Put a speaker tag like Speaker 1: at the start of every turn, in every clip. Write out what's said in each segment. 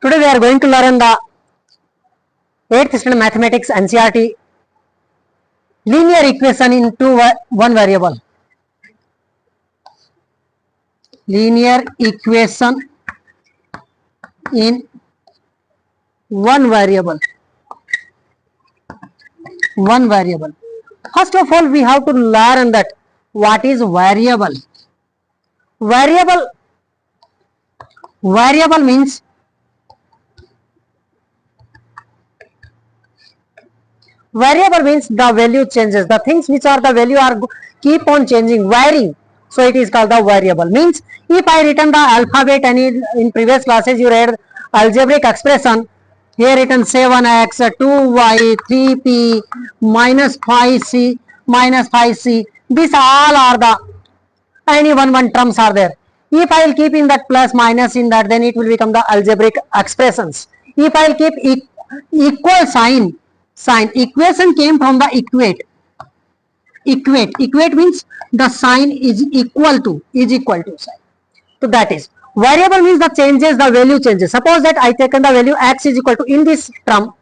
Speaker 1: Today we are going to learn the 8th standard mathematics NCERT linear equation in one variable. Linear equation in one variable. First of all, we have to learn that what is variable. Variable means the value changes. The things which are the value are keep on changing, varying. So it is called the variable. Means if I written the alphabet and in previous classes you read algebraic expression, here written 7x, 2y, 3p, minus 5c, minus 5c. These all are the any one terms are there. If I will keep in that plus minus in that, then it will become the algebraic expressions. If I will keep equal sign, equation came from the equate. Equate means the sign is equal to sign. So that is variable means the changes, the value changes. Suppose that I taken the value x is equal to in this term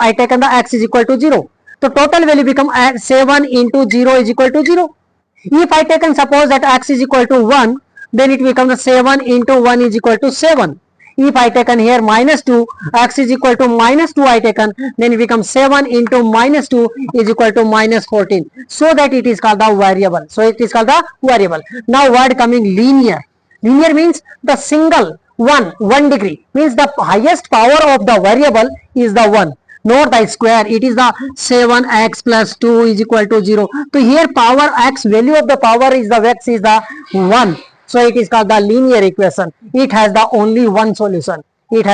Speaker 1: I taken the x is equal to 0. So total value become 7 into 0 is equal to 0. If I taken suppose that x is equal to 1, then it becomes 7 into 1 is equal to 7. If I taken here minus 2, x is equal to minus 2 I taken, then it becomes 7 into minus 2 is equal to minus 14. So that it is called the variable. Now word coming linear. Linear means the single 1 degree. Means the highest power of the variable is the 1. Not the square. It is the 7x plus 2 is equal to 0. So here power x, value of the power is the x is the 1. So it is called the linear equation. It has the only one solution. So in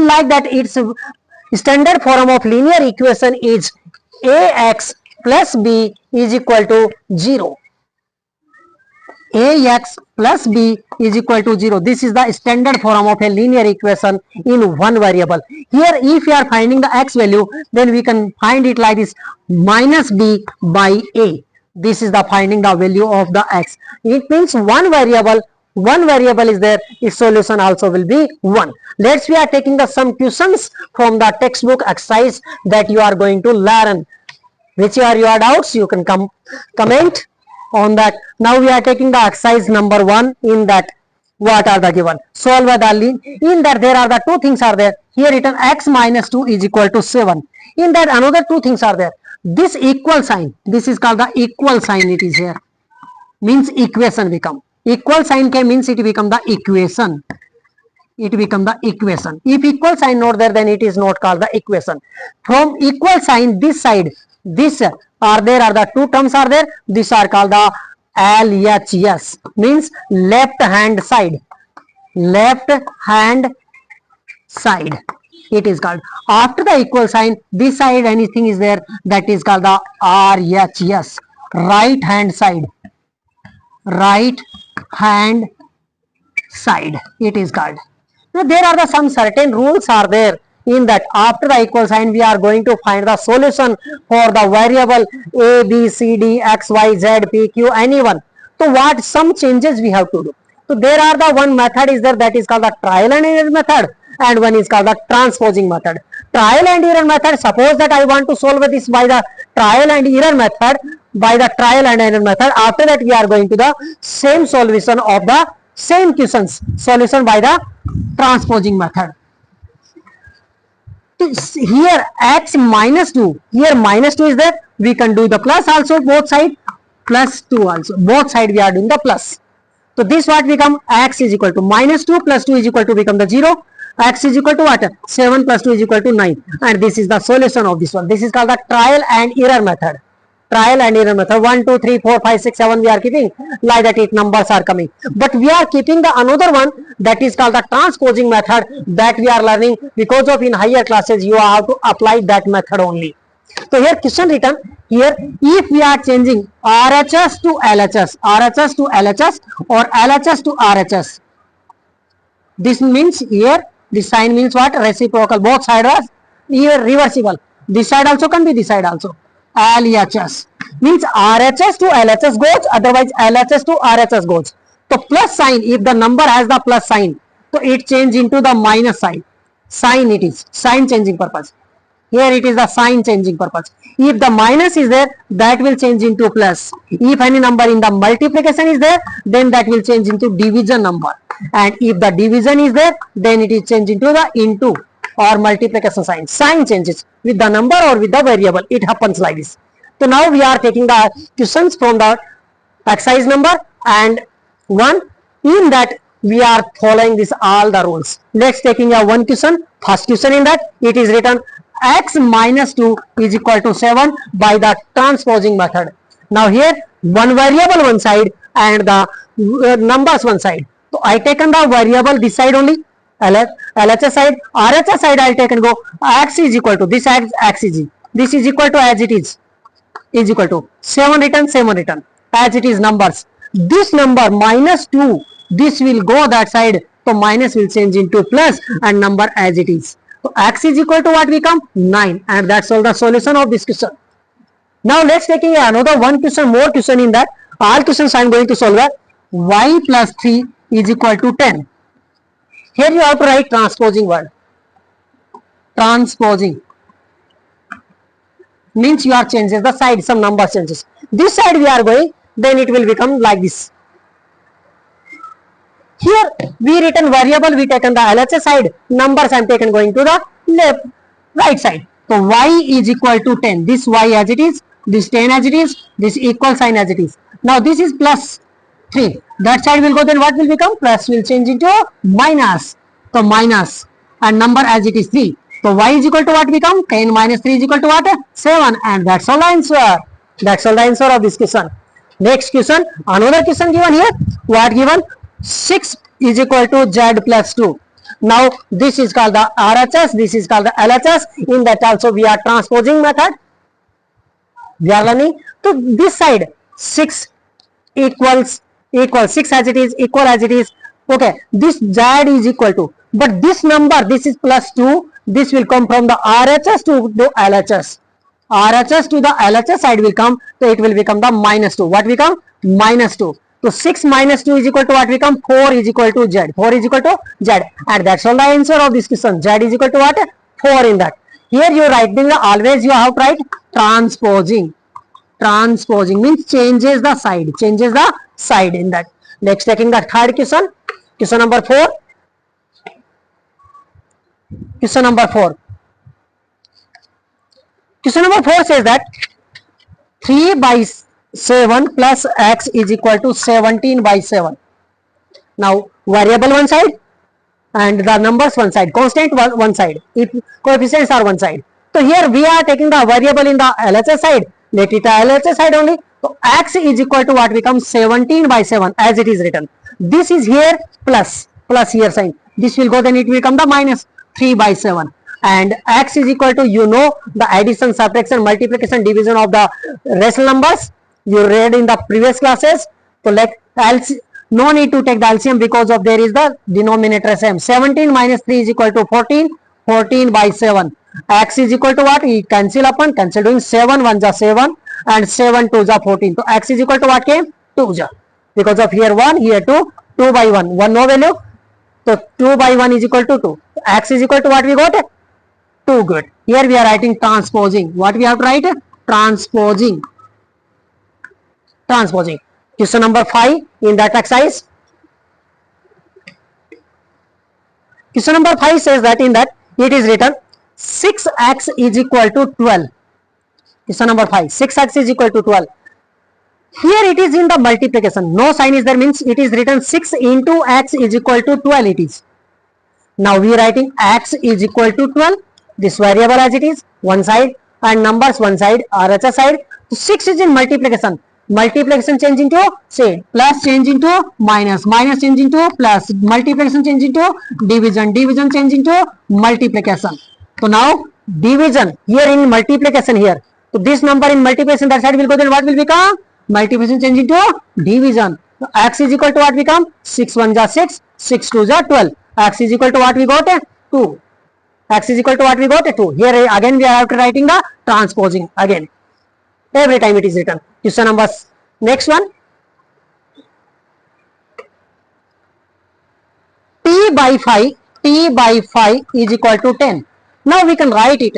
Speaker 1: like that, its standard form of linear equation is ax plus b is equal to 0. Ax plus b is equal to 0. This is the standard form of a linear equation in one variable. Here if we are finding the x value, then we can find it like this, minus b by a. This is the finding the value of the x. It means one variable is there, its solution also will be 1. We are taking the some questions from the textbook exercise that you are going to learn. Which are your doubts, you can comment on that. Now we are taking the exercise number 1. In that, what are the given? Solve the in that there are the two things are there. Here written x minus 2 is equal to 7. In that another two things are there. This equal sign, this is called the equal sign, it is here. Means equation become. Equal sign can means it become the equation. If equal sign not there, then it is not called the equation. From equal sign, this side, this are the two terms are there. These are called the LHS. Means left hand side. It is called. After the equal sign, this side anything is there, that is called the RHS, right hand side. It is called. Now there are some certain rules are there. In that after the equal sign we are going to find the solution for the variable a, b, c, d, x, y, z, p, q, anyone. So what some changes we have to do. So there are the one method is there, that is called the trial and error method, and one is called the transposing method. Trial and error method, suppose that I want to solve this by the trial and error method, after that we are going to the same solution of the same questions, solution by the transposing method. Here x minus 2, here minus 2 is there, we can do the plus also, both side, plus 2 also, both side we are doing the plus. So this what become, x is equal to minus 2 plus 2 is equal to become the 0. X is equal to what? 7 plus 2 is equal to 9. And this is the solution of this one. This is called the trial and error method. 1, 2, 3, 4, 5, 6, 7 we are keeping. Like that it numbers are coming. But we are keeping the another one, that is called the transposing method, that we are learning because of in higher classes you have to apply that method only. So here question written, here if we are changing RHS to LHS or LHS to RHS. This means here this sign means what? Reciprocal. Both sides are here reversible. This side also can be this side also. LHS means RHS to LHS goes, otherwise LHS to RHS goes. So plus sign, if the number has the plus sign, so it change into the minus sign. Sign it is, sign changing purpose. Here it is the sign changing purpose. If the minus is there, that will change into plus. If any number in the multiplication is there, then that will change into division number. And if the division is there, then it is changed into the into or multiplication sign. Sign changes with the number or with the variable. It happens like this. So now we are taking the questions from the exercise number and 1. In that we are following this all the rules. Let's taking a one question. First question in that it is written x minus 2 is equal to 7 by the transposing method. Now here one variable one side and the numbers one side. So I taken the variable this side only, LHS side, RHS side I take and go x is equal to this x is this is equal to as it is equal to 7 written as it is numbers. This number minus 2, this will go that side, so minus will change into plus and number as it is. So x is equal to what become 9, and that's all the solution of this question. Now let's taking another one question, more question in that. All questions I am going to solve that. Y plus 3 is equal to 10. Here you have to write transposing word. Transposing means you are changes the side, some number changes. This side we are going, then it will become like this. Here we written variable, we taken the LHS side, numbers I am taken going to the left, right side. So y is equal to 10. This y as it is, this 10 as it is, this equal sign as it is. Now this is plus 3. That side will go, then what will become? Plus will change into minus. So minus and number as it is 3. So y is equal to what become? 10 minus 3 is equal to what? 7. And that's all the answer. That's all the answer of this question. Next question, another question given here. What given? 6 is equal to z plus 2. Now this is called the RHS, this is called the LHS. In that also we are transposing method. We are learning. So this side 6 equals 6 as it is, equal as it is. Okay, this z is equal to, but this number, this is plus 2, this will come from the RHS to the LHS. RHS to the LHS side will come, so it will become the minus 2. What become? Minus 2. So 6 minus 2 is equal to what become? 4 is equal to z. 4 is equal to z. And that's all the answer of this question. Z is equal to what? 4 in that. Here you writing the, always you have to write transposing. Transposing means changes the side. Changes the side in that. Next taking the third question. Question number 4. Question number 4. Question number 4 says that 3 by 7 plus x is equal to 17 by 7. Now variable one side and the numbers one side, constant one side, if coefficients are one side. So here we are taking the variable in the LHS side, let it LHS side only. So x is equal to what becomes 17 by 7 as it is written. This is here plus here sign. This will go, then it will become the minus 3 by 7. And x is equal to, you know, the addition, subtraction, multiplication, division of the rational numbers. You read in the previous classes. So let no need to take the LCM because of there is the denominator same. 17 minus 3 is equal to 14. 14 by 7. X is equal to what? We cancel upon, cancel doing 7 1 ja 7 and 7 2 ja 14. So x is equal to what came? 2 ja. Because of here 1, here 2, 2 by 1. 1 no value. So 2 by 1 is equal to 2. So x is equal to what we got? 2. Good. Here we are writing transposing. What we have to write? Transposing. Transposing. Question number 5 in that exercise. Question number 5 says that in that it is written 6x is equal to 12. Question number 5. 6x is equal to 12. Here it is in the multiplication. No sign is there, means it is written 6 into x is equal to 12 it is. Now we are writing x is equal to 12. This variable as it is, one side and numbers one side, RHS side. So 6 is in multiplication. Multiplication change into, say, plus change into minus, minus change into plus, multiplication change into division, division change into multiplication. So now division, here in multiplication here. So this number in multiplication, that side will go, then what will become? Multiplication change into division. So x is equal to what become? 6 1 ja 6, 6 2 ja 12. X is equal to what we got? 2. X is equal to what we got? 2. Here again we are after writing the transposing again. Every time it is written. Question number next one. P t by 5 is equal to 10. Now we can write it.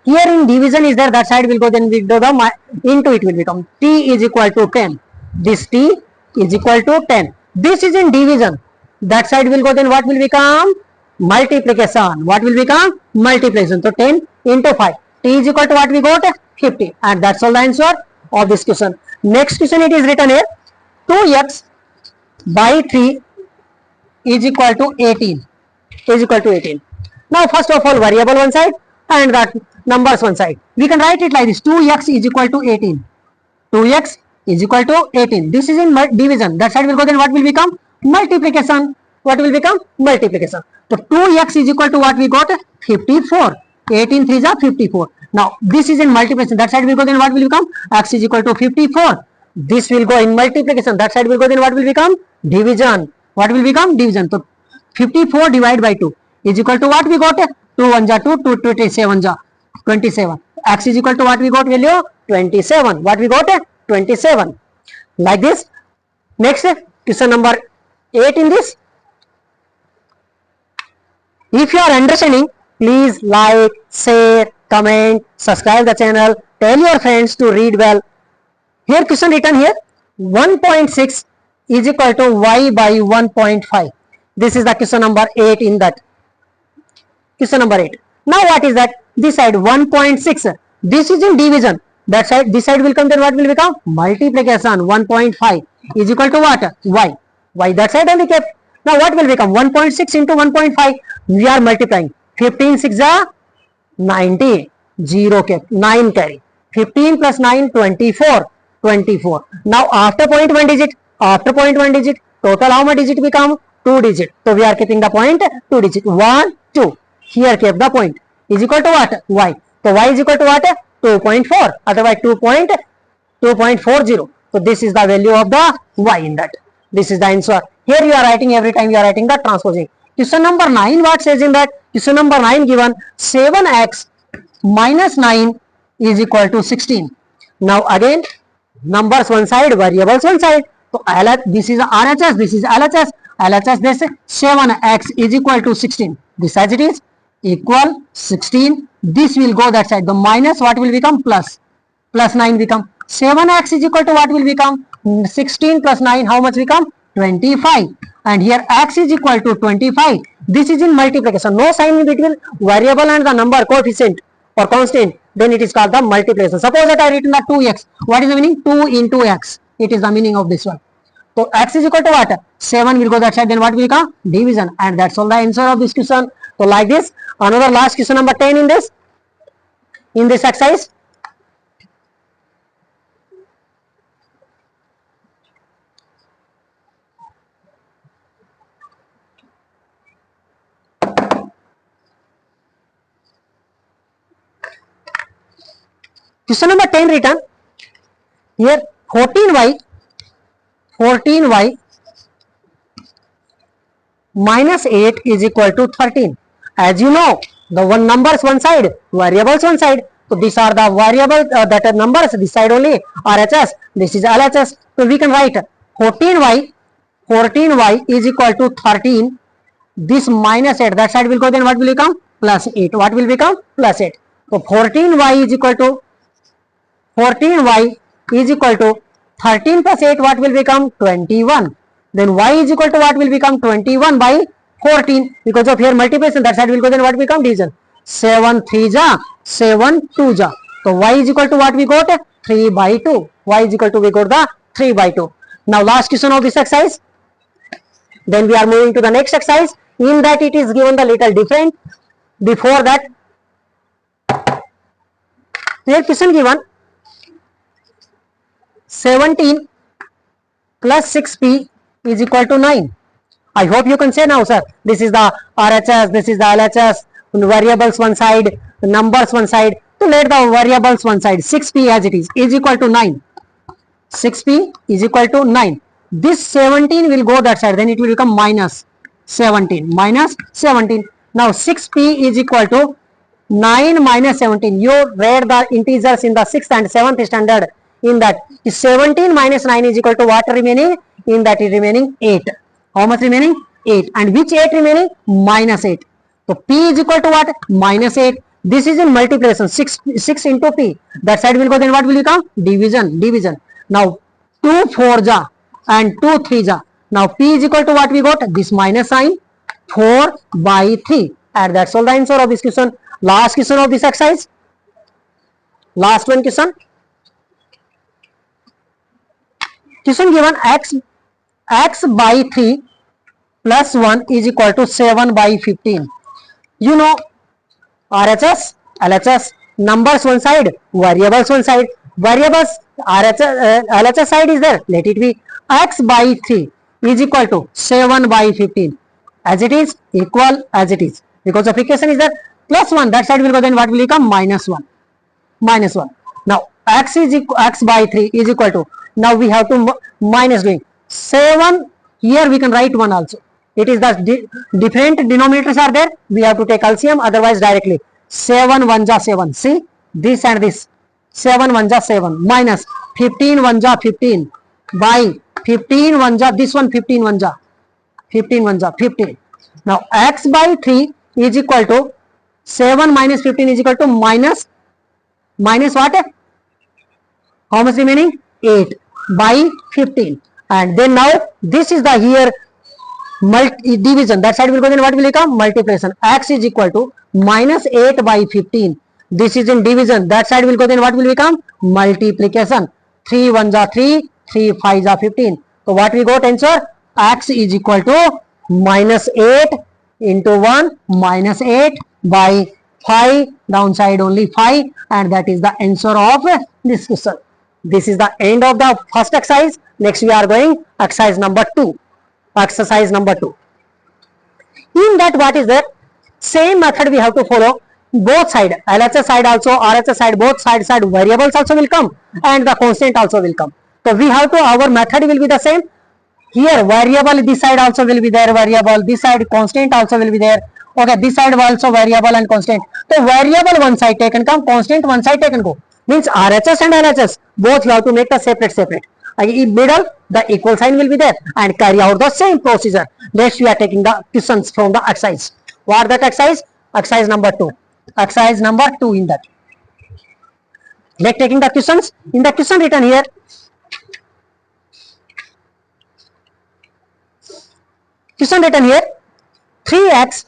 Speaker 1: Here in division is there, that side will go, then we do the into it will become t is equal to 10. This t is equal to 10. This is in division. That side will go, then what will become? Multiplication. What will become? Multiplication. So 10 into 5. T is equal to what we got? 50. And that's all the answer of this question. Next question it is written here. 2x by 3 is equal to 18. Is equal to 18. Now first of all variable one side and that numbers one side. We can write it like this. 2x is equal to 18. 2x is equal to 18. This is in division. That side will go, then what will become? Multiplication. What will become? Multiplication. So 2x is equal to what we got? 54. 18 3s are 54. Now this is in multiplication. That side will go, then what will become? X is equal to 54. This will go in multiplication. That side will go, then what will become? Division. What will become? Division. So 54 divided by 2 is equal to what we got? 2 1 ja 2, 2 27 ja 27. X is equal to what we got value? 27. What we got? 27. Like this. Next question number 8 in this. If you are understanding, please like, share, comment, subscribe the channel, tell your friends to read well. Here question written here, 1.6 is equal to y by 1.5. This is the question number 8 in that. Question number 8. Now what is that? This side 1.6. This is in division. That side, this side will come, then what will become? Multiplication. 1.5 is equal to what? Y. Y that side only kept. Now what will become? 1.6 into 1.5. We are multiplying. 15 6 are 90. 0 kept. 9 carry. 15 plus 9 24. 24. Now after 0.1 digit. After 0.1 digit. Total how much digit become? 2 digit. So we are keeping the point 2 digit. 1 2. Here kept the point. Is equal to what? Y. So y is equal to what? 2.4. Otherwise 2.40. So this is the value of the y in that. This is the answer. Here you are writing, every time you are writing the transposing. Question number 9, what says in that? Question number 9 given 7x minus 9 is equal to 16. Now again, numbers one side, variables one side. So this is RHS, this is LHS. LHS, this 7x is equal to 16. This as it is equal 16. This will go that side. The minus what will become? Plus. Plus 9 become. 7x is equal to what will become? 16 plus 9, how much become? 25. And here x is equal to 25. This is in multiplication. No sign in between variable and the number coefficient or constant. Then it is called the multiplication. Suppose that I written the 2x. What is the meaning? 2 into x. It is the meaning of this one. So x is equal to what? 7 will go that side. Then what will become? Division. And that's all the answer of this question. So like this. Another last question number 10 in this. In this exercise. Question number 10 written here 14y minus 8 is equal to 13. As you know, the one numbers one side, variables one side. So these are the variables that are numbers. This side only RHS. This is LHS. So we can write 14y is equal to 13. This minus 8. That side will go. Then what will become? Plus 8. What will become? Plus 8. So 14y is equal to 13 plus 8, what will become? 21. Then y is equal to what will become? 21 by 14. Because of here multiplication, that side will go, then what become? Division. 7 3 ja, 7 2 ja. So y is equal to what we got? 3 by 2. Y is equal to we got the 3 by 2. Now last question of this exercise. Then we are moving to the next exercise. In that it is given the little different. Before that, here question given 17 plus 6p is equal to 9. I hope you can say now, sir. This is the RHS, this is the LHS, variables one side, numbers one side. So let the variables one side. 6p as it is equal to 9. 6p is equal to 9. This 17 will go that side. Then it will become minus 17. Minus 17. Now 6p is equal to 9 minus 17. You read the integers in the 6th and 7th standard. In that 17 minus 9 is equal to what remaining? In that is remaining 8. How much remaining? 8, and which 8 remaining? Minus 8. So P is equal to what? Minus 8. This is in multiplication, 6 into P. That side will go, then what will become? Division. Now 2 4 ja and 2 3 ja. Now P is equal to what we got? This minus sign, 4 by 3. And that's all the answer of this question. Last question of this exercise. Last one question. Question given x by 3 plus 1 is equal to 7 by 15. You know RHS, LHS, numbers one side, variables one side. Variables, LHS side is there. Let it be x by 3 is equal to 7 by 15. As it is, equal as it is. Because of equation is there, plus 1. That side will go, then what will become? Minus 1. Now x by 3 is equal to, now we have to minus doing 7. Here we can write 1 also. It is the different denominators are there. We have to take LCM, otherwise directly 7 1 ja 7. See this and this, 7 1 ja 7 minus 15 1 ja 15 by 15 1 ja, this one 15 1 ja 15. Now x by 3 is equal to 7 minus 15 is equal to minus what? How much remaining? 8 by 15. And then now this is the here division. That side will go, then what will become? Multiplication. X is equal to minus 8 by 15. This is in division. That side will go, then what will become? Multiplication. 3 1 ja 3, 3 5 ja 15. So what we got answer? X is equal to minus 8 into 1 minus 8 by 5, downside only 5, and that is the answer of this question. This is the end of the first exercise. Next we are going exercise number 2. Exercise number 2. In that, what is that? Same method we have to follow. Both side, LHS side also, RHS side, both side variables also will come, and the constant also will come. So we have to, our method will be the same. Here variable, this side also will be there, variable, this side constant also will be there. Okay, this side also variable and constant. So variable one side taken come, constant one side taken go. Means RHS and LHS both you have to make the separate. In middle the equal sign will be there, and carry out the same procedure. Next we are taking the questions from the exercise. What that exercise? Exercise number 2. Exercise number 2 in that. Let's taking the questions. In the question written here, question written here, 3x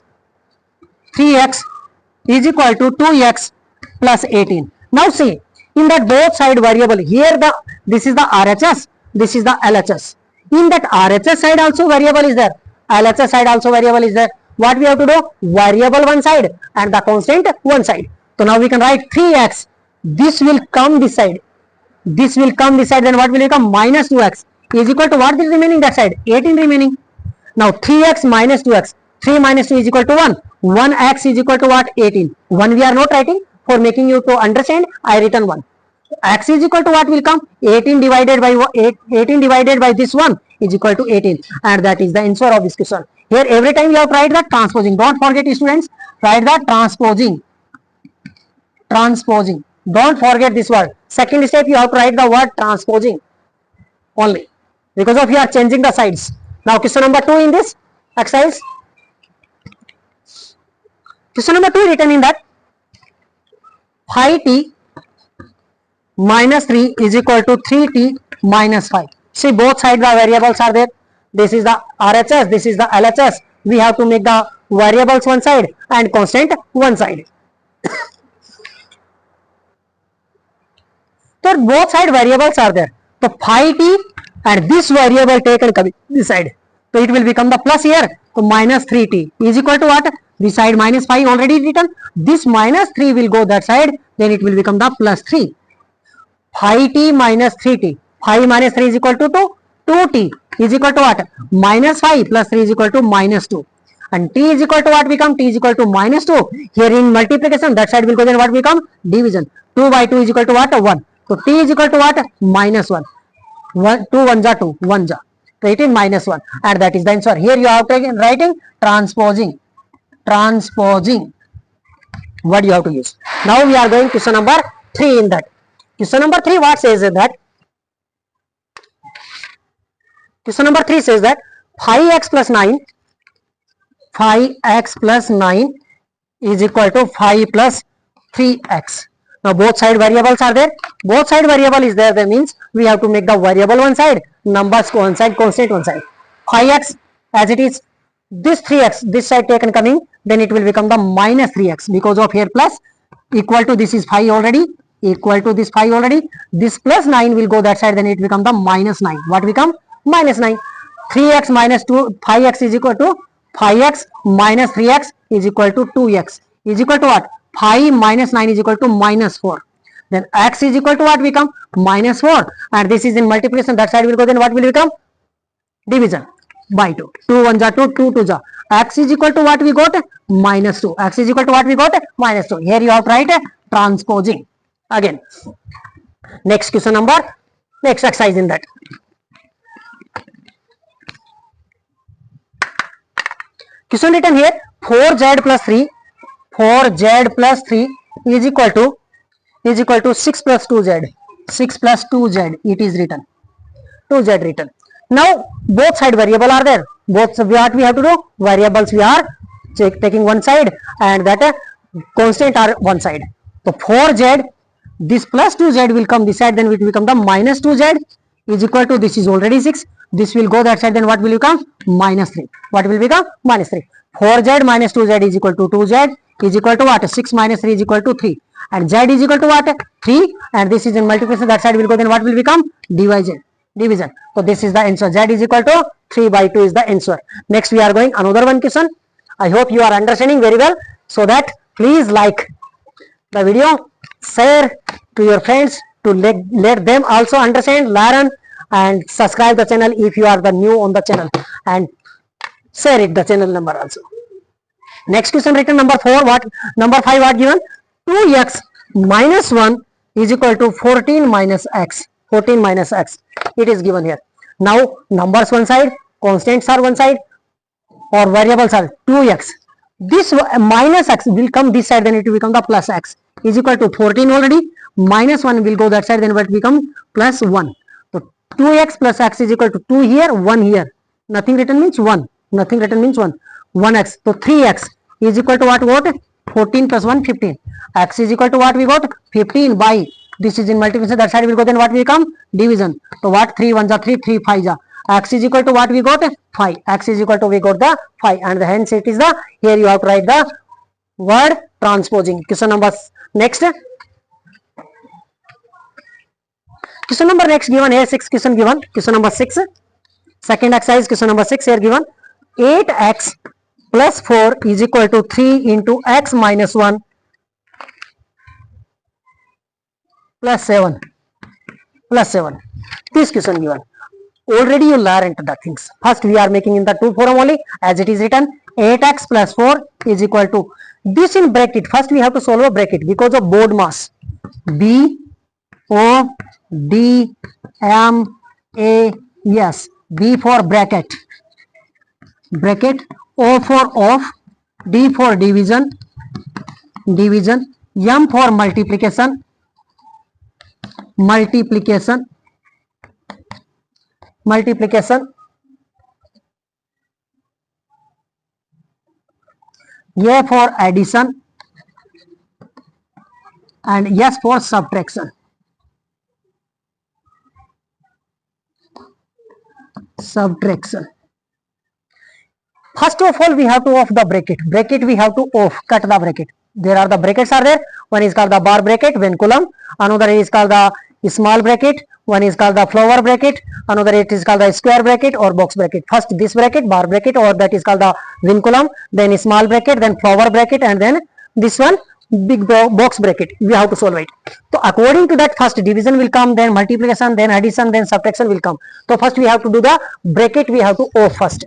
Speaker 1: is equal to 2x plus 18. Now see, in that both side variable, here this is the RHS, this is the LHS. In that RHS side also variable is there, LHS side also variable is there. What we have to do? Variable one side and the constant one side. So now we can write 3x. This will come this side. This will come this side. Then what will become? Minus 2x is equal to what is remaining that side? 18 remaining. Now 3x minus 2x. 3 minus 2 is equal to 1. 1x is equal to what? 18. 1 we are not writing. For making you to understand, I written 1. X is equal to what will come? 18 divided by this one is equal to 18. And that is the answer of this question. Here every time you have to write that transposing. Don't forget, students, write that transposing. Don't forget this word. Second step, you have to write the word transposing only, because of you are changing the sides. Now question number 2 in this exercise. Question number 2 written in that 5t minus 3 is equal to 3t minus 5. See, both sides the variables are there. This is the RHS, this is the LHS. We have to make the variables one side and constant one side. So both side variables are there. So 5t and this variable taken this side. So it will become the plus here. So minus 3t is equal to what? This side minus 5 already written. This minus 3 will go that side. Then it will become the plus 3. 5t minus 3t. 5 minus 3 is equal to 2. 2t is equal to what? Minus 5 plus 3 is equal to minus 2. And t is equal to what become? T is equal to minus 2. Here in multiplication, that side will go, then what become? Division. 2 by 2 is equal to what? 1. So t is equal to what? Minus 1. 2 1 ja 2. 1 ja. So it is minus 1. And that is the answer. Here you have taken writing transposing. What you have to use. Now we are going to question number 3 in that. Question number 3 what says that? Question number 3 says that 5x plus 9 5x plus 9 is equal to 5 plus 3x. Now both side variables are there. Both side variable is there. That means we have to make the variable one side, numbers one side, constant one side. 5x as it is. This 3x, this side taken coming, then it will become the minus 3x because of here plus equal to this is 5 already, equal to this 5 already. This plus 9 will go that side, then it become the minus 9. What become? Minus 9. 3x minus 2, 5x is equal to 5x minus 3x is equal to 2x is equal to what? 5 minus 9 is equal to minus 4. Then x is equal to what become? Minus 4. And this is in multiplication, that side will go, then what will become? Division by 2. 2 1 ja 2, 2 2 ja. X is equal to what we got? Minus 2. X is equal to what we got? Minus 2. Here you have to write transposing. Again. Next question number, next exercise in that. Question written here, 4z plus 3, 4z plus 3 is equal to 6 plus 2z, 6 plus 2z, it is written, 2z written. Now both side variable are there. Both, what we have to do? Variables we are taking one side and that constant are one side. So 4z, this plus 2z will come this side, then it will become the minus 2z is equal to, this is already 6. This will go that side, then what will become? Minus 3. What will become? Minus 3. 4z minus 2z is equal to 2z is equal to what? 6 minus 3 is equal to 3. And z is equal to what? 3. And this is in multiplication, that side will go, then what will become? Division. So this is the answer. Z is equal to 3 by 2 is the answer. Next we are going another one question. I hope you are understanding very well. So that please like the video, share to your friends to let them also understand, learn, and subscribe the channel if you are the new on the channel, and share it the channel number also. Next question written number 4, what? Number 5 what given? 2x minus 1 is equal to 14 minus x. 14 minus x. It is given here. Now numbers one side, constants are one side, or variables are 2x. This minus x will come this side, then it will become the plus x is equal to 14 already. Minus 1 will go that side, then it will become plus 1. So 2x plus x is equal to 2 here, 1 here. Nothing written means 1. Nothing written means 1. 1x. So 3x is equal to what we got? 14 plus 1, 15. X is equal to what we got? 15 by, this is in multiplication, that side will go, then what will become? Division. So what? 3 1 ja 3, 3 5 ja. X is equal to what we got? 5. X is equal to, we got the 5, and hence it is the, here you have to write the word transposing. Question number next. Question number next given here, 6 question given. Question number 6. Second exercise, question number 6 here given. 8x plus 4 is equal to 3 into x minus 1 plus 7. Plus 7. This question given. Already you learned the things. First we are making in the 2 form only, as it is written. 8x plus 4 is equal to, this in bracket. First we have to solve a bracket because of board mass. B O D M A S. B for bracket. Bracket. O for off. D for division. Division. M for multiplication. Multiplication. Multiplication. A for addition, and S for subtraction. Subtraction. First of all, we have to off the bracket. Bracket we have to off, cut the bracket. There are the brackets are there. One is called the bar bracket, vinculum. Another is called the small bracket. One is called the flower bracket. Another it is called the square bracket or box bracket. First this bracket, bar bracket, or that is called the vinculum. Then small bracket, then flower bracket, and then this one big box bracket. We have to solve it. So according to that, first division will come, then multiplication, then addition, then subtraction will come. So first we have to do the bracket. We have to off first.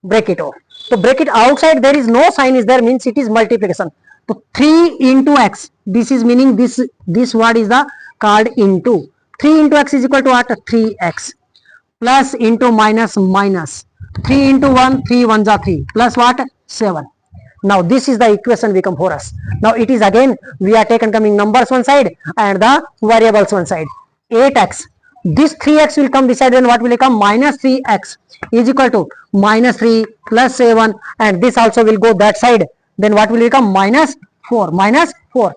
Speaker 1: Bracket off. So bracket outside there is no sign is there, means it is multiplication. So 3 into x. This is meaning this word is the called into. 3 into x is equal to what? 3x. Plus into minus minus. 3 into 1, 3 1 ja 3. Plus what? 7. Now this is the equation become for us. Now it is again, we are taken coming numbers one side and the variables one side. 8x this 3x will come this side, then what will become? Minus 3x is equal to minus 3 plus 7, and this also will go that side, then what will become? Minus 4. Minus 4.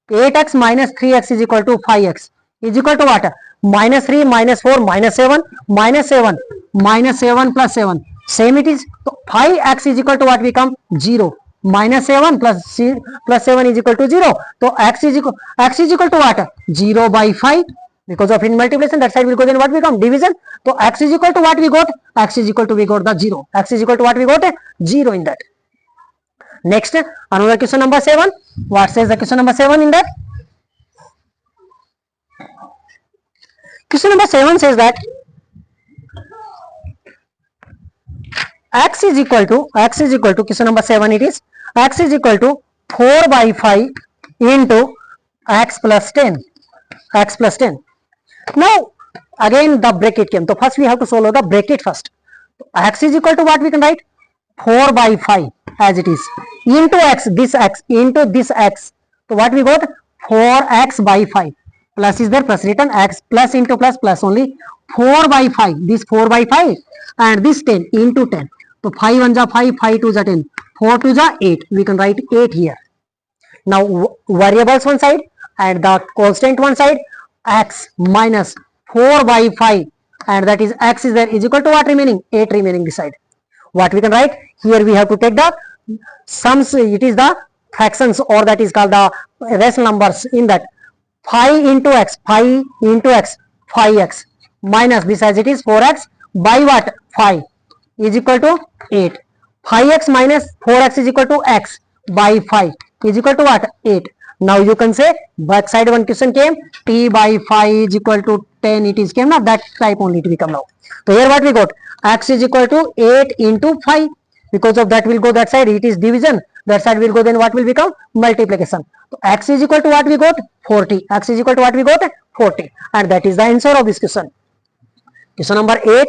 Speaker 1: 8x minus 3x is equal to 5x is equal to what? Minus 3 minus 4 minus 7 minus 7 minus 7 plus 7, same it is. So 5x is equal to what become? 0. Minus 7 plus 7 is equal to 0. So x is equal to what? 0 by 5. Because of in multiplication, that side will go, then what become? Division. So x is equal to what we got? X is equal to, we got the 0. X is equal to what we got? 0 in that. Next, another question number 7. What says the question number 7 in that? Question number 7 says that x is equal to question number 7 it is, x is equal to 4 by 5 into x plus 10. X plus 10. Now again the bracket came. So first we have to solve the bracket first. So x is equal to what we can write? 4 by 5 as it is into x, this x into this x. So what we got? 4x by 5. Plus is there, plus written, x plus into plus only 4 by 5. This 4 by 5 and this 10 into 10. So 5 1 ja 5, 5 2 ja 10, 4 2 ja 8. We can write 8 here. Now variables one side and the constant one side, x minus 4 by 5, and that is x is there is equal to what remaining? 8 remaining this side. What we can write? Here we have to take the sums, it is the fractions, or that is called the rational numbers in that. 5 into x, 5 into x, 5x minus this as it is 4x by what? 5 is equal to 8. 5x minus 4x is equal to x by 5 is equal to what? 8. Now you can say back side one question came, t by 5 is equal to 10 it is came now, that type only to become now. So here what we got? X is equal to 8 into 5. Because of that will go that side, it is division. That side will go, then what will become? Multiplication. So x is equal to what we got? 40. X is equal to what we got? 40. And that is the answer of this question. Question number 8.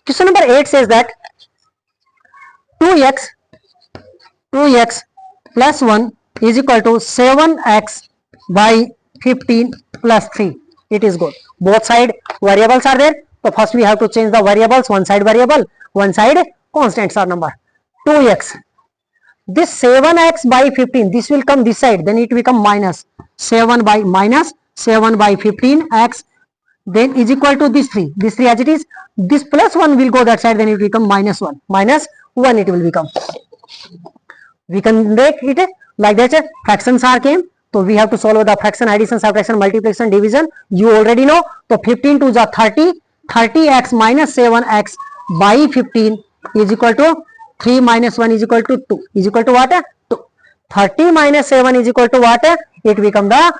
Speaker 1: Question number 8 says that 2x plus 1 is equal to 7x by 15 plus 3. It is good. Both side variables are there. So first we have to change the variables. One side variable, one side constants are number. 2x. This 7x by 15, this will come this side, then it will become minus 7 by 15x, then is equal to this 3. This 3 as it is. This plus 1 will go that side, then it will become minus 1. Minus 1 it will become. We can make it like that. Fractions are came. So we have to solve the fraction, addition, subtraction, multiplication, division. You already know. So 15 to the 30. 30x minus 7x by 15 is equal to 3 minus 1 is equal to 2. Is equal to what? 2. 30 minus 7 is equal to what? It become the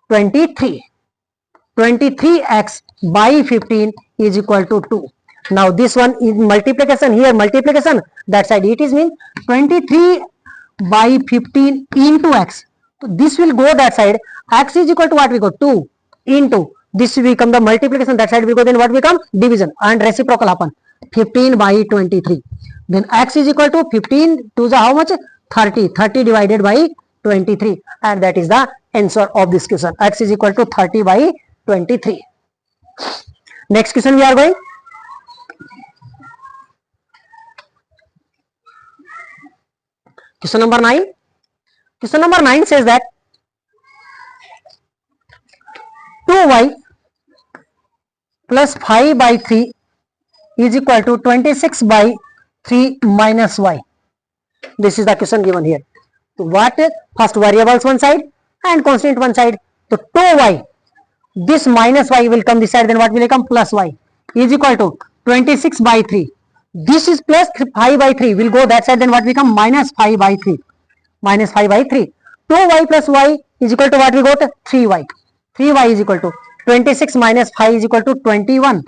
Speaker 1: 23. 23x by 15 is equal to 2. Now this one is multiplication. Here multiplication. That side it is mean 23 by 15 into x. So this will go that side. X is equal to what we got? 2 into. This will become the multiplication. That side we go, then what become? Division. And reciprocal happen. 15 by 23. Then x is equal to 15 to the how much? 30. 30 divided by 23. And that is the answer of this question. X is equal to 30 by 23. Next question we are going. Question number 9. Question number 9 says that 2y plus 5 by 3 is equal to 26 by 3 minus y. This is the question given here. So what? First variables one side and constant one side. So 2y, this minus y will come this side, then what will become? Plus y is equal to 26 by 3. This is plus 5 by 3 will go that side, then what become? Minus 5 by 3. Minus 5 by 3. 2y plus y is equal to what we got? 3y. 3y is equal to 26 minus 5 is equal to 21.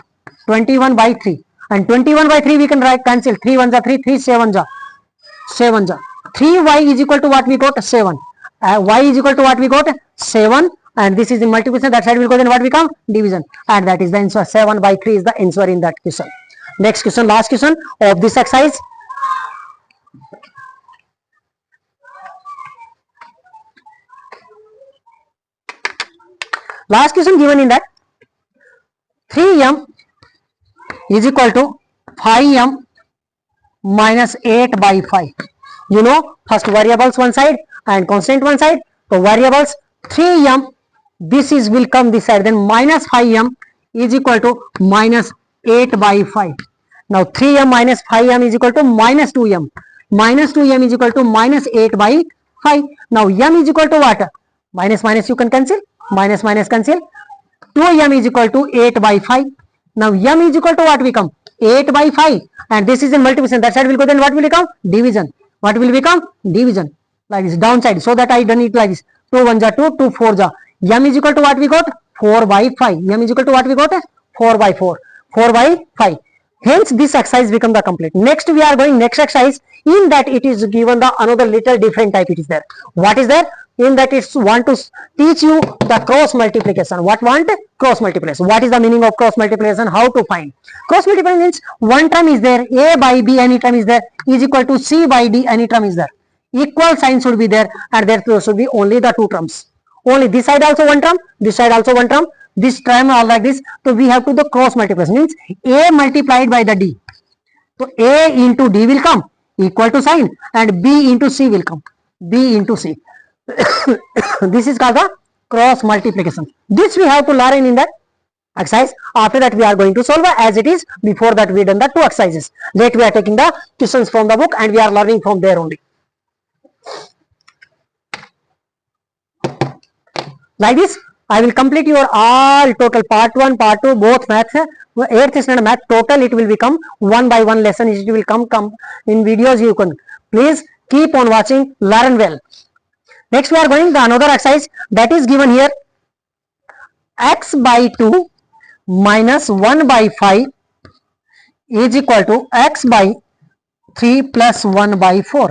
Speaker 1: 21 by 3. And 21 by 3 we can write cancel. 3 1 ja 3, 3 7 ja 7 ja. 3y is equal to what we got? 7. Y is equal to what we got? 7. And this is in multiplication. That side will go, then what become? Division. And that is the answer. 7 by 3 is the answer in that question. Next question, last question of this exercise. Last question given in that 3m is equal to 5m minus 8 by 5. You know, first variables one side and constant one side. So variables 3m, this is will come this side, then minus 5m is equal to minus 8 by 5. Now 3m minus 5m is equal to minus 2m. Minus 2m is equal to minus 8 by 5. Now m is equal to what? Minus minus you can cancel. Minus minus cancel. 2m is equal to 8 by 5. Now m is equal to what become? 8 by 5. And this is in multiplication. That side will go, then what will become? Division. What will become? Division. Like this, downside. So that I done it like this. 2 1s are 2, 2 4s are. M is equal to what we got? 4 by 5. M is equal to what we got? 4 by 4. 4 by 5. Hence this exercise become the complete. Next we are going next exercise. In that it is given the another little different type it is there. What is there? In that it's want to teach you the cross multiplication. What want? Cross multiplication. What is the meaning of cross multiplication? How to find? Cross multiplication means one term is there, a by b any term is there, is equal to c by d any term is there. Equal sign should be there, and there should be only the two terms. Only this side also one term, this side also one term, this term are like this. So we have to the cross multiplication means a multiplied by the d. So a into d will come equal to sign, and b into c will come, b into c. This is called the cross multiplication. This we have to learn in that exercise. After that we are going to solve as it is. Before that we done the two exercises. Later we are taking the questions from the book and we are learning from there only. Like this, I will complete your all total part 1, part 2, both maths, 8th standard math total. It will become one by one lesson. It will come in videos. You can please keep on watching, learn well. Next we are going to another exercise that is given here. X by 2 minus 1 by 5 is equal to x by 3 plus 1 by 4.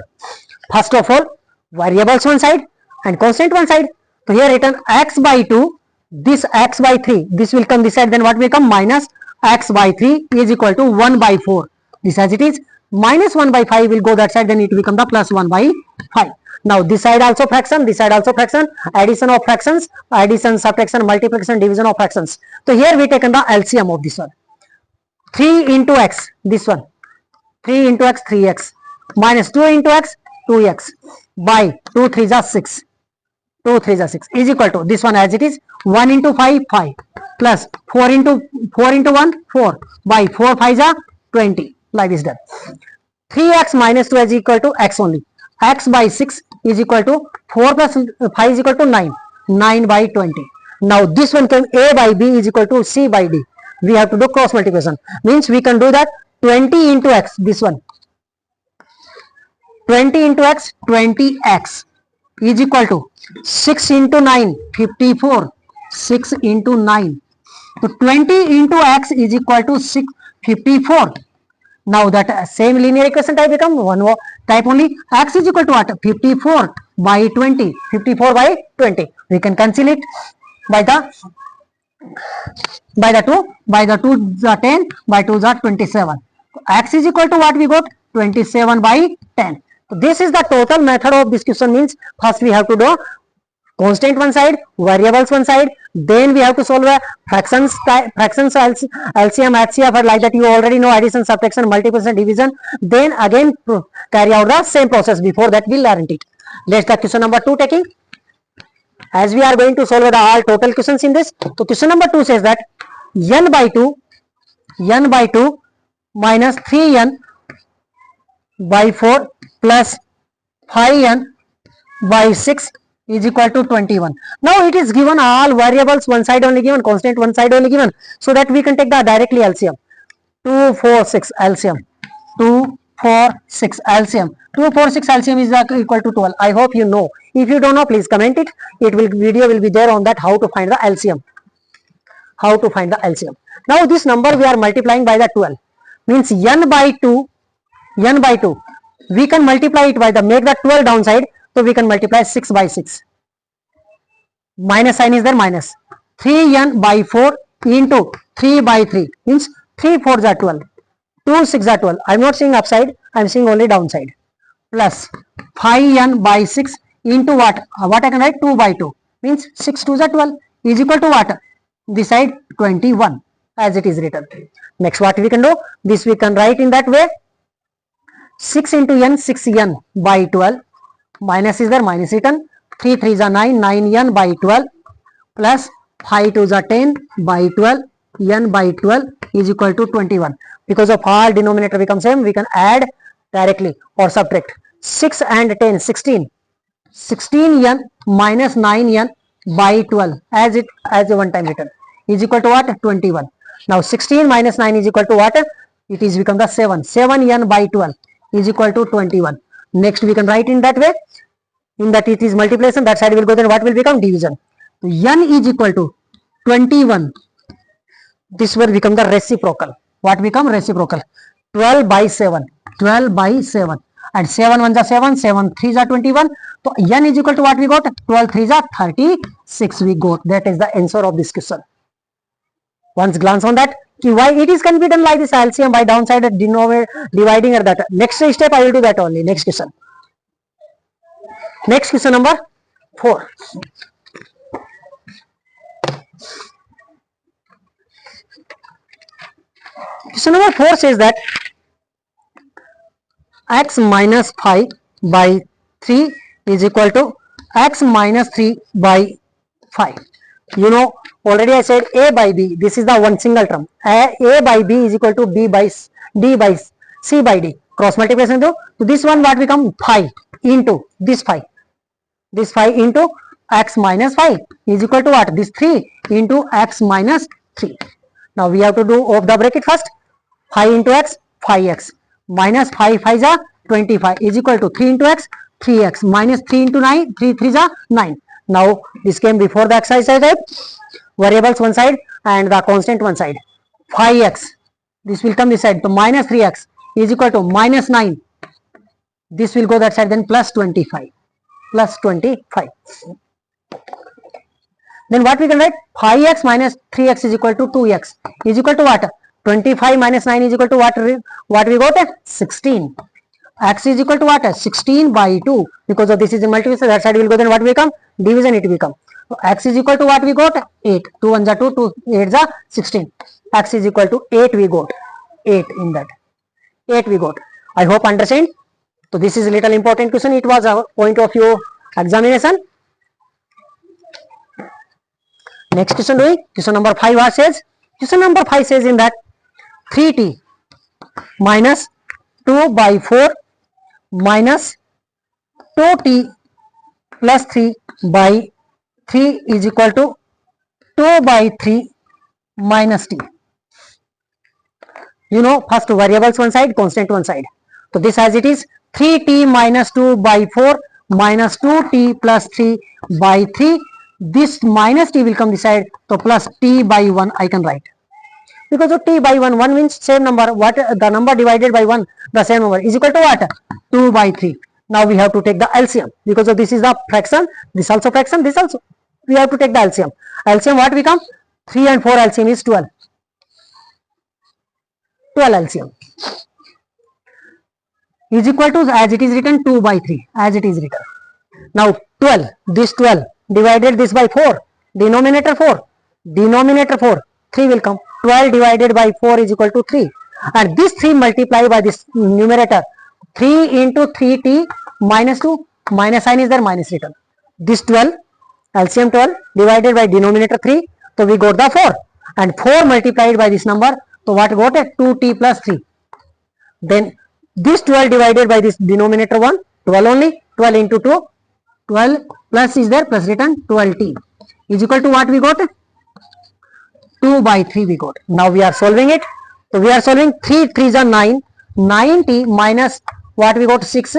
Speaker 1: First of all, variables one side and constant one side. So here written x by 2, this x by 3, this will come this side, then what will come? Minus x by 3 is equal to 1 by 4. This as it is. Minus 1 by 5 will go that side, then it will become the plus 1 by 5. Now this side also fraction, this side also fraction, addition of fractions, addition, subtraction, multiplication, division of fractions. So here we taken the LCM of this one. 3 into x, this one. 3 into x, 3x. Minus 2 into x, 2x. By 2 3s are 6. 2 3s are 6 is equal to this one as it is. 1 into 5, 5. Plus 4 into 1, 4. By 4 5s are 20. Like this done. 3x minus 2 is equal to x only. X by 6 is equal to 4 plus 5 is equal to 9. 9 by 20. Now this one came a by b is equal to c by d. We have to do cross multiplication. Means we can do that 20 into x, this one. 20 into x, 20x is equal to 6 into 9, 54. 6 into 9. So 20 into x is equal to 54. Now that same linear equation type become one more type only. X is equal to what? 54 by 20. 54 by 20. We can cancel it by the 2. By the 2 the 10. By 2 the 27. X is equal to what we got? 27 by 10. So this is the total method of this question. Means first we have to do constant one side, variables one side, then we have to solve a fractions LCM, HCF, or like that you already know, addition, subtraction, multiplication, division, then again carry out the same process. Before that we learned it. Let's the question number 2 taking. As we are going to solve the all total questions in this. So question number 2 says that n by 2 minus 3n by 4 plus 5n by 6 is equal to 21. Now it is given all variables one side only given, constant one side only given, so that we can take the directly LCM. 2 4 6 LCM. 2 4 6 LCM. 2 4 6 LCM is equal to 12. I hope you know. If you don't know, please comment it. Video will be there on that how to find the LCM. How to find the LCM. Now this number we are multiplying by the 12. Means n by 2. We can multiply it by the make the 12 downside. So we can multiply 6 by 6. Minus sign is there, minus. 3n by 4 into 3 by 3. Means 3 4s are 12. 2 6 are 12. I am not seeing upside. I am seeing only downside. Plus 5n by 6 into what? What I can write? 2 by 2. Means 6 2s are 12. is equal to what? This side 21 as it is written. Next what we can do? This we can write in that way. 6 into n, 6n by 12, minus is there, minus written, 3 3s are 9, 9n by 12 plus 5 2s are 10 by 12, n by 12 is equal to 21. Because of all denominator become same, we can add directly or subtract. 6 and 10, 16. 16n minus 9n by 12 as a one time written is equal to what? 21. Now 16 minus 9 is equal to what? It is become the 7. 7n by 12 is equal to 21. Next we can write in that way. In that it is multiplication, that side will go, then what will become? Division. So n is equal to 21. This will become the reciprocal. What become? Reciprocal. 12 by 7. 12 by 7. And 7 1s are 7, 7 3s are 21. So n is equal to what we got? 12 3s are 36 we got. That is the answer of this question. Once glance on that. Why it is can be done like this LCM by downside dividing or that. Next step I will do that only. Next question. Next question number 4. Question number 4 says that x minus 5 by 3 is equal to x minus 3 by 5. You know, already I said a by b. This is the one single term. A by b is equal to b by d by c by d. Cross multiplication to this one what become 5 into this 5. This 5 into x minus 5 is equal to what? This 3 into x minus 3. Now we have to do off the bracket first. 5 into x, 5x minus 5 5s are 25 is equal to 3 into x, 3x minus 3 into 9, 3 3s are 9. Now this came before the exercise type. Variables one side and the constant one side. 5x, this will come this side. So minus 3x is equal to minus 9. This will go that side, then plus 25. Plus 25. Then what we can write? 5x minus 3x is equal to 2x is equal to what? 25 minus 9 is equal to what? What we got? 16. X is equal to what? 16 by 2. Because of this is a multiplication, that side will go, then what will become? Division it will become. So x is equal to what we got? 8. 2 1s are 2, 2 8s are 16. X is equal to 8 we got. 8 in that. 8 we got. I hope understand. So this is a little important question. It was a point of view examination. Next question doing. Question number 5 what says? Question number 5 says in that 3t minus 2 by 4 minus 2t plus 3 by 3 is equal to 2 by 3 minus t. You know, first variables one side, constant one side. So this as it is 3t minus 2 by 4 minus 2t plus 3 by 3. This minus t will come this side. So plus t by 1 I can write. Because of t by 1, 1 means same number. What the number divided by 1, the same number is equal to what? 2 by 3. Now we have to take the LCM. Because of this is the fraction, this also fraction, this also. We have to take the LCM. LCM what become? 3 and 4 LCM is 12. 12 LCM is equal to, as it is written, 2 by 3 as it is written. Now 12, this 12 divided this by 4, denominator 4, denominator 4, 3 will come. 12 divided by 4 is equal to 3, and this 3 multiplied by this numerator, 3 into 3t minus 2, minus sign is there, minus written. This 12, LCM 12 divided by denominator 3, so we got the 4, and 4 multiplied by this number, so what got? 2t plus 3. Then this 12 divided by this denominator 1, 12 only, 12 into 2, 12 plus is there, plus written 12t is equal to what we got? 2 by 3 we got. Now we are solving it. So we are solving 3 3s are 9, 9t minus what we got? 6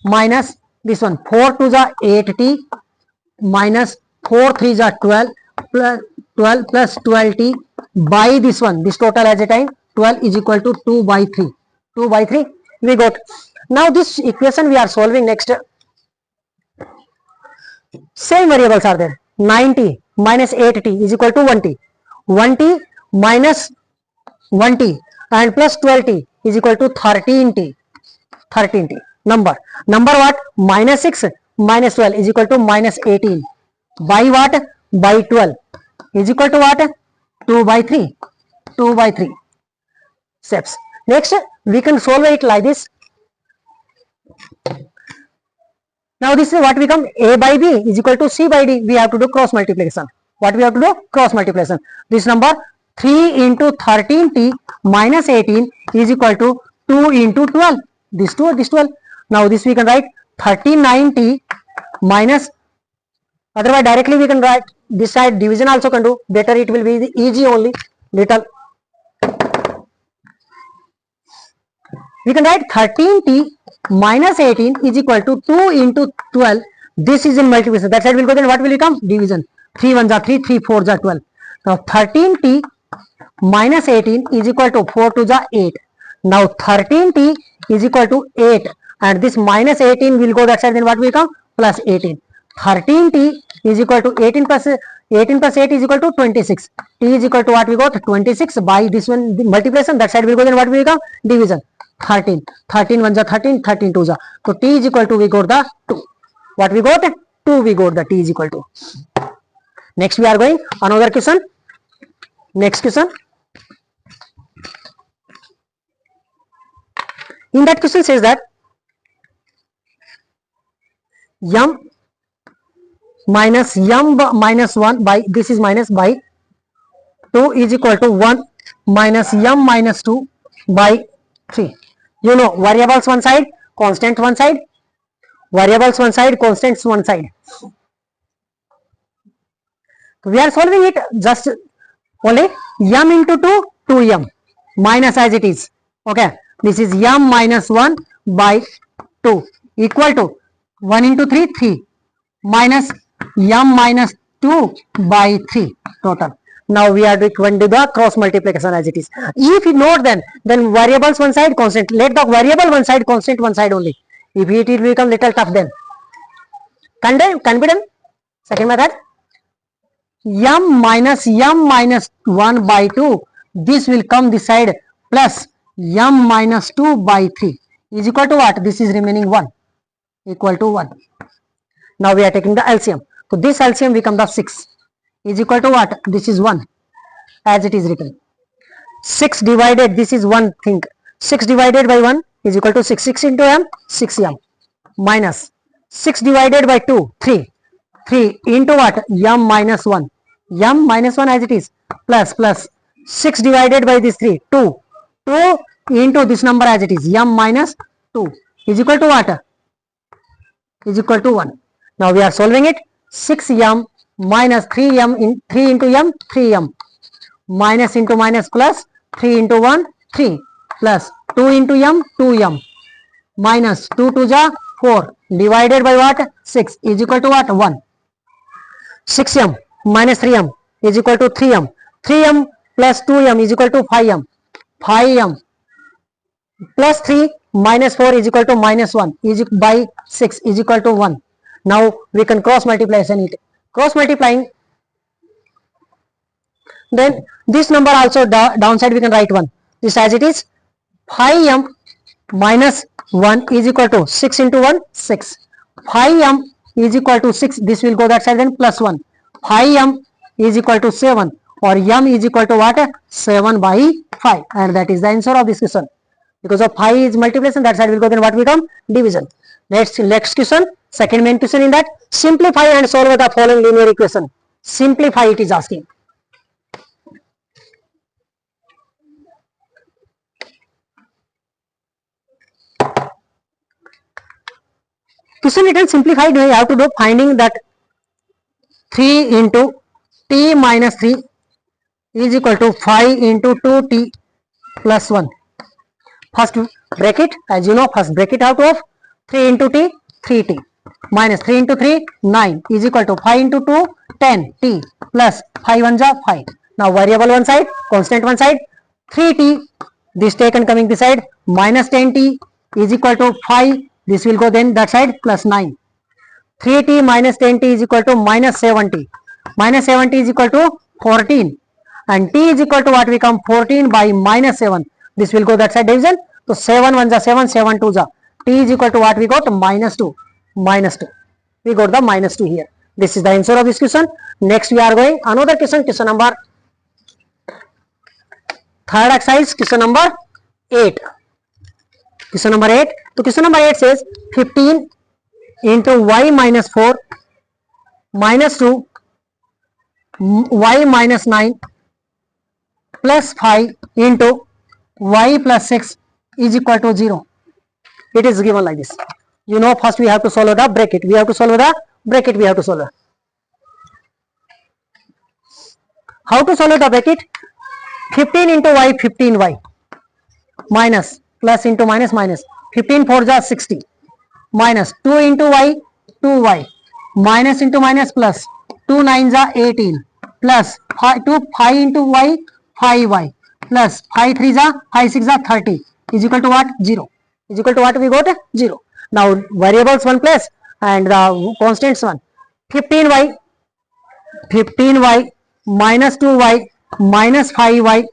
Speaker 1: minus this one 4 2s are 8t minus 4 3s are 12 plus 12t by this one. This total as a time 12 is equal to 2 by 3. 2 by 3 we got. Now this equation we are solving next. Same variables are there. 9t minus 8t is equal to 1t. 1t minus 1t and plus 12t is equal to 13t. 13t. Number what? Minus 6 minus 12 is equal to minus 18. By what? by 12 is equal to what? 2 by 3. 2 by 3 steps. Next, we can solve it like this. Now this is what become a by b is equal to c by d. We have to do cross multiplication. What we have to do? Cross multiplication. This number 3 into 13t minus 18 is equal to 2 into 12. This 2, this 12. Now this we can write 39t minus, otherwise directly we can write this side, division also can do. Better it will be easy only. Little. We can write 13t minus 18 is equal to 2 into 12. This is in multiplication. That side will go, then what will become? Division. 3 1s are 3, 3 4s are 12. Now 13t minus 18 is equal to 4 2s are 8. Now 13t is equal to 8, and this minus 18 will go that side, then what will become? Plus 18. 13t is equal to 18 plus 8 is equal to 26. T is equal to what we got? 26 by this one, the multiplication. That side will go, then what will become? Division. 13. 13 1s are 13, 13 2s are. So t is equal to, we got the 2. What we got? 2 we got the t is equal to. Next we are going another question. Next question. In that question says that m minus m minus 1 by, this is minus by 2 is equal to 1 minus m minus 2 by 3. You know, variables one side, constant one side, variables one side, constants one side. We are solving it just only m into 2, 2m minus as it is. Okay, this is m minus 1 by 2 equal to 1 into 3, 3 minus m minus 2 by 3 total. Now we are going to do the cross multiplication as it is. If you note, then variables one side, constant. Let the variable one side, constant one side only. If it will become little tough, then can be done. Second method, m minus 1 by 2. This will come this side plus m minus 2 by 3 is equal to what? This is remaining 1 equal to 1. Now we are taking the LCM. So this LCM become the 6 is equal to what? This is 1 as it is written. 6 divided, this is one thing. 6 divided by 1 is equal to 6. 6 into m, 6m minus 6 divided by 2, 3. 3 into what? m minus 1. m minus 1 as it is plus 6 divided by this 3, 2. 2 into this number as it is, m minus 2 is equal to what? Is equal to 1. Now we are solving it. 6m minus 3m in 3 into m, 3m minus into minus plus 3 into 1, 3 plus 2 into m, 2m minus 2 to the 4 divided by what? 6 is equal to what? 1. 6m minus 3m is equal to 3m. 3m plus 2m is equal to 5m. 5m plus 3 minus 4 is equal to minus 1 is by 6 is equal to 1. Now we can cross multiplication it. Cross multiplying, then this number also downside we can write 1. This as it is, 5m minus 1 is equal to 6 into 1, 6. 5m is equal to 6. This will go that side, then plus 1. 5m is equal to 7, or m is equal to what? 7 by 5, and that is the answer of this question. Because of 5 is multiplication, that side will go, then what will come? Division. Next question, second main question in that, simplify and solve the following linear equation. Simplify it is asking. Question little simplified. We have to do finding that 3 into t minus 3 is equal to 5 into 2t plus 1. First bracket, as you know, first bracket out of 3 into t, 3t minus 3 into 3, 9 is equal to 5 into 2, 10 t plus 5 1 ja 5. Now variable one side, constant one side, 3t, this taken coming this side, minus 10t is equal to 5, this will go then that side plus 9. 3t minus 10t is equal to minus 7t. Minus 7t is equal to 14. And t is equal to what we come? 14 by minus 7. This will go that side division. So 7 1 ja 7, 7 2 ja. T is equal to what we got? Minus 2. Minus 2. We got the minus 2 here. This is the answer of this question. Next we are going another question, question number third exercise, question number 8. Question number 8. So question number 8 says 15 into y minus 4 minus 2 y minus 9 plus 5 into y plus 6 is equal to 0. It is given like this. You know, first we have to solve the bracket. We have to solve the bracket. We have to solve. How to solve the bracket? 15 into y, 15y minus plus into minus minus 15 4 ja 60 minus 2 into y, 2y minus into minus plus 2 9 ja 18 plus 5 into y, 5y plus 5 3 ja 5 6 ja 30 is equal to what? 0. Is equal to what? We got 0. Now variables one place and the constants one. 15y minus 2y minus 5y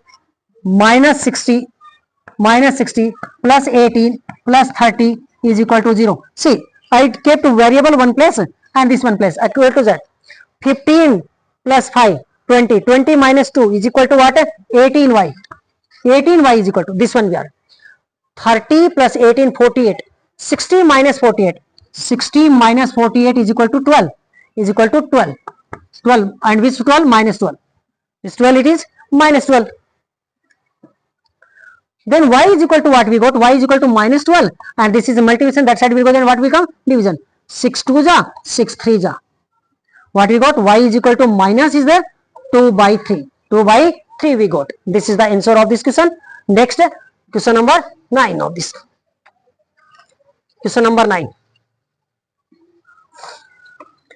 Speaker 1: minus 60 plus 18 plus 30 is equal to 0. See, I kept variable one place and this one place equal to z. 15 plus 5 20 20 minus 2 is equal to what? 18y. 18y is equal to this one we are 30 plus 18 48 60 minus 48 60 minus 48 is equal to 12 is equal to 12 and which 12? Minus 12. This 12 it is minus 12. Then y is equal to what we got? Y is equal to minus 12 and this is a multiplication, that side will go, then what will come? Division. 6 2 ja 6 3 ja. What we got? Y is equal to minus is there 2 by 3. 2 by 3 we got. This is the answer of this question. Next question number 9 of this. Question number 9.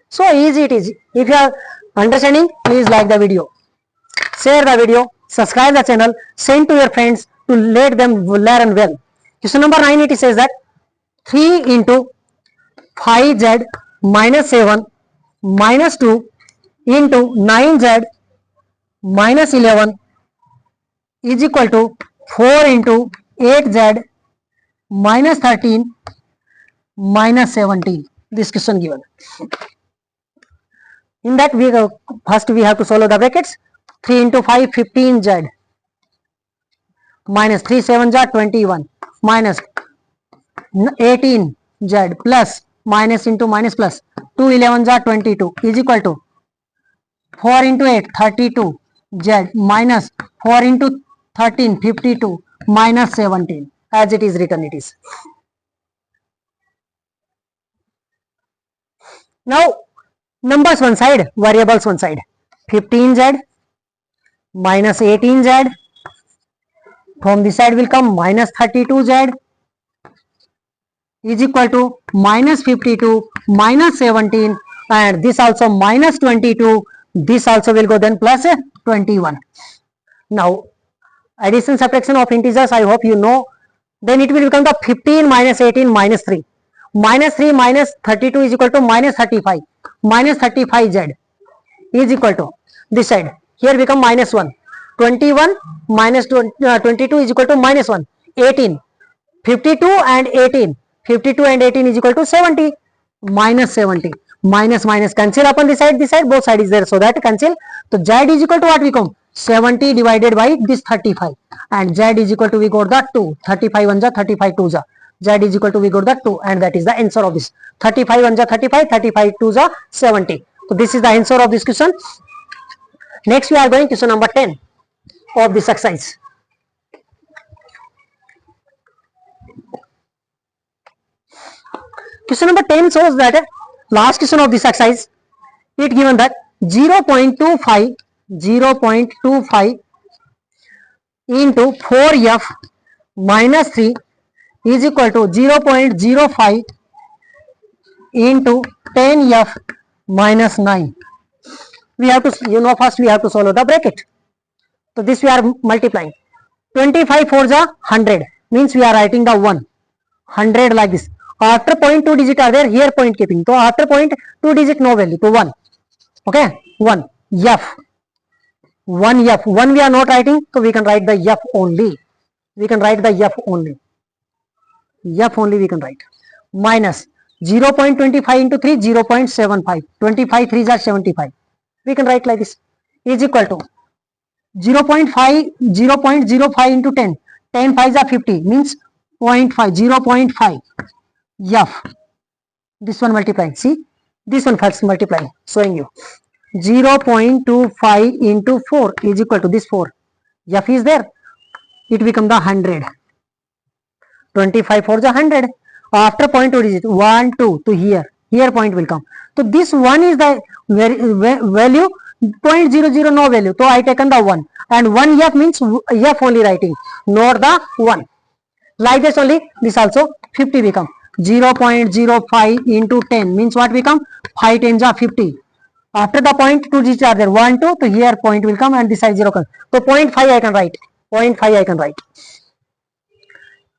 Speaker 1: So easy it is. If you are understanding, please like the video, share the video, subscribe the channel, send to your friends to let them learn well. Question number 9, it says that 3 into 5z minus 7 minus 2 into 9z minus 11 is equal to 4 into 8z minus 13 minus 17. This question given. In that we first we have to solve the brackets. 3 into 5 15z minus 3 7 ja 21 minus 18z plus minus into minus plus 2 11 ja 22 is equal to 4 into 8 32 z minus 4 into 13 52 minus 17, as it is written it is. Now numbers one side, variables one side. 15z minus 18z, from this side will come minus 32z is equal to minus 52 minus 17, and this also minus 22, this also will go then plus 21. Now addition subtraction of integers, I hope you know. Then it will become the 15 minus 18 minus 3. Minus 3 minus 32 is equal to minus 35. Minus 35z is equal to this side. Here become minus 1. 21 minus 22 is equal to minus 1. 18. 52 and 18. 52 and 18 is equal to 70. Minus 70. Minus minus cancel upon this side, both side is there, so that cancel. So z is equal to what we come? 70 divided by this 35, and z is equal to we got the 2. 35 1 ja 35 2 ja. Z is equal to we got the 2, and that is the answer of this. 35 1 ja 35, 35 2 ja 70. So this is the answer of this question. Next we are going to question number 10 of this exercise. Question number 10 shows that last question of this exercise, it given that 0.25 into 4f minus 3 is equal to 0.05 into 10f minus 9. We have to, first we have to solve the bracket. So this we are multiplying. 25 4 ja 100, means we are writing the 100 like this. After point 2 digit are there, here point keeping. So after point 2 digit no value, so 1. Okay, 1 f. 1 f. 1 we are not writing, so we can write the f only. We can write the f only. F only we can write. Minus 0.25 into 3, 0.75. 25 3s are 75. We can write like this is equal to 0.5 into 10. 10 5s are 50 means 0.5. 0.5 f. This one multiplying. See, this one first multiplying. Showing you 0.25 into 4 is equal to this 4. F is there. It become the 100. 25 for the 100. After point what is it? 1 2 to here. Here point will come. So this 1 is the value. 0.00 no value. So I taken the 1. And 1 f means f only writing. Not the 1. Like this only. This also 50 become. 0.05 into 10 means what become? 5 10s are 50. After the point 2 digits are there. 1 2 to here point will come and this side 0 comes. So 0.5 I can write. 0.5 I can write.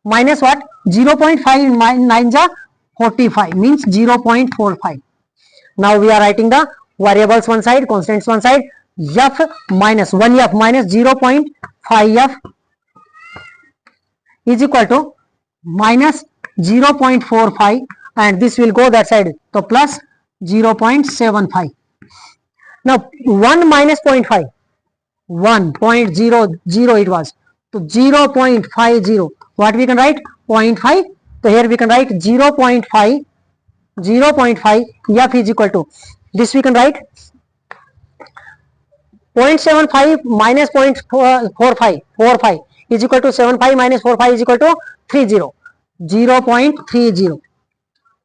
Speaker 1: Minus what? 0.5 9s are 45 means 0.45. Now we are writing the variables one side, constants one side. F minus 1f minus 0.5f is equal to minus 0.45 and this will go that side. So plus 0.75. Now 1 minus 0.5. 1.00 it was. So 0.50. What we can write? 0.5. So here we can write 0.5. 0.5 f is equal to this we can write 0.75 minus 0.45 is equal to 75 minus 45 is equal to 30. 0.30.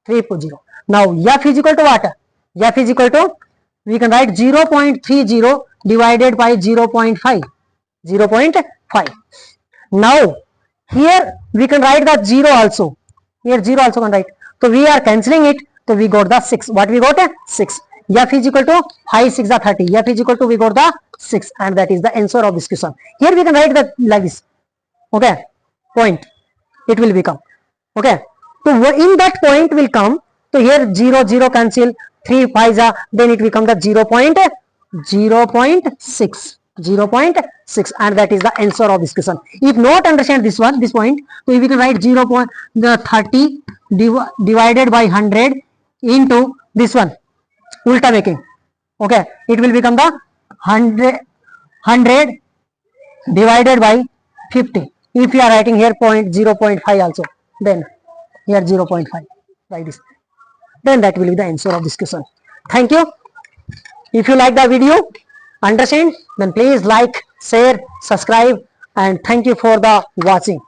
Speaker 1: 30. Now f is equal to what? F is equal to we can write 0.30 divided by 0.5. 0.5. Now here we can write the 0 also. Here 0 also can write. So we are cancelling it. So we got the 6. What we got? 6. F is equal to 5 6 are 30. F is equal to we got the 6 and that is the answer of this question. Here we can write that like this. Okay. Point. It will become. Okay. So in that point will come. So here 0 0 cancel. 3 5s are then it become the 0.6. 0.6 and that is the answer of this question. If not understand this one, this point, so we can write 0.30 divided by 100 into this one, ulta making. Okay, it will become the 100 divided by 50. If you are writing here 0.5 also, then here 0.5 like this. Then that will be the answer of this question. Thank you. If you like the video, understand, then please like, share, subscribe and thank you for the watching.